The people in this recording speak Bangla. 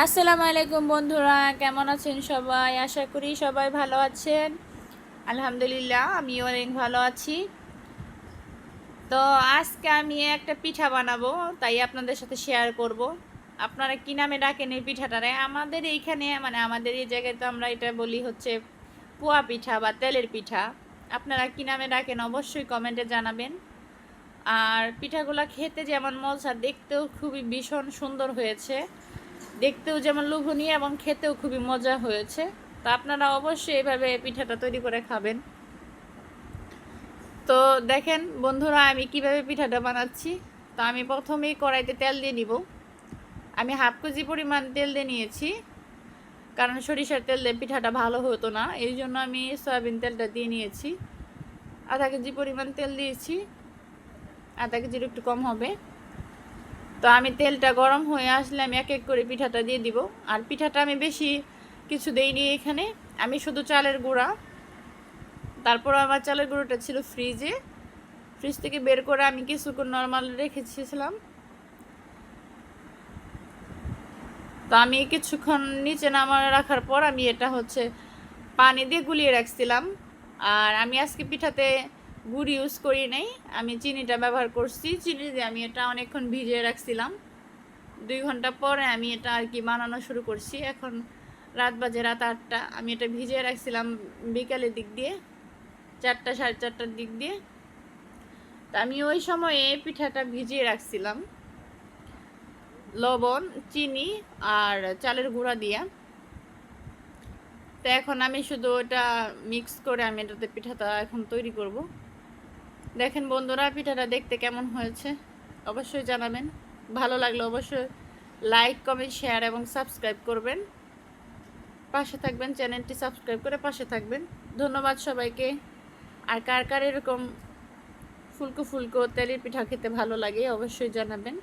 আসসালামু আলাইকুম বন্ধুরা, কেমন আছেন সবাই? আশা করি সবাই ভালো আছেন। আলহামদুলিল্লাহ, আমিও অনেক ভালো আছি। তো আজকে আমি একটা পিঠা বানাবো, তাই আপনাদের সাথে শেয়ার করব। আপনারা কি নামে ডাকেন এই পিঠাটারে? আমাদের এইখানে মানে আমাদের এই জায়গায় তো আমরা এটা বলি হচ্ছে পোয়া পিঠা বা তেলের পিঠা। আপনারা কি নামে ডাকেন অবশ্যই কমেন্টে জানাবেন। আর পিঠাগুলো খেতে যেমন মজা, দেখতেও খুবই ভীষণ সুন্দর হয়েছে। দেখতেও যেমন লোভনীয় এবং খেতেও খুবই মজা হয়েছে। তো আপনারা অবশ্যই এইভাবে পিঠাটা তৈরি করে খাবেন। তো দেখেন বন্ধুরা, আমি কিভাবে পিঠাটা বানাচ্ছি। তো আমি প্রথমেই কড়াইতে তেল দিয়ে নিব। আমি হাফ কেজি পরিমাণ তেল দিয়ে নিয়েছি, কারণ সরিষার তেল দিয়ে পিঠাটা ভালো হতো না, এই জন্য আমি সয়াবিন তেলটা দিয়ে নিয়েছি। আধা কেজি পরিমাণ তেল দিয়েছি, আধা কেজির একটু কম হবে। তো আমি তেলটা গরম হয়ে আসলে আমি এক এক করে পিঠাটা দিয়ে দিব। আর পিঠাটা আমি বেশি কিছু দেইনি এখানে, আমি শুধু চালের গুঁড়া, তারপর আমার চালের গুঁড়োটা ছিল ফ্রিজ থেকে বের করে আমি কিছুক্ষণ নর্মাল রেখেছিলাম। তো আমি কিছুক্ষণ নিচে নামানো রাখার পর আমি এটা হচ্ছে পানি দিয়ে গুলিয়ে রাখছিলাম। আর আমি আজকে পিঠাতে গুড় ইউজ করি নাই, আমি চিনিটা ব্যবহার করছি। চিনি দিয়ে আমি এটা অনেকক্ষণ ভিজিয়ে রাখছিলাম। 2 ঘন্টা পরে আমি এটা আর কি বানানো শুরু করছি। এখন রাত 8টা। আমি এটা ভিজিয়ে রাখছিলাম বিকালের দিক দিয়ে, 4টা 4:30টার দিক দিয়ে। তা আমি ওই সময়ে পিঠাটা ভিজিয়ে রাখছিলাম লবণ, চিনি আর চালের গুঁড়া দিয়ে। তো এখন আমি শুধু ওটা মিক্স করে আমি এটাতে পিঠাটা এখন তৈরি করব। দেখেন বন্ধুরা, পিঠাটা দেখতে কেমন হয়েছে অবশ্যই জানাবেন। ভালো লাগলে অবশ্যই লাইক, কমেন্ট, শেয়ার এবং সাবস্ক্রাইব করবেন। পাশে থাকবেন, চ্যানেলটি সাবস্ক্রাইব করে পাশে থাকবেন। ধন্যবাদ সবাইকে। আর কার কার এরকম ফুলকো ফুলকো তেলের পিঠা খেতে ভালো লাগে অবশ্যই জানাবেন।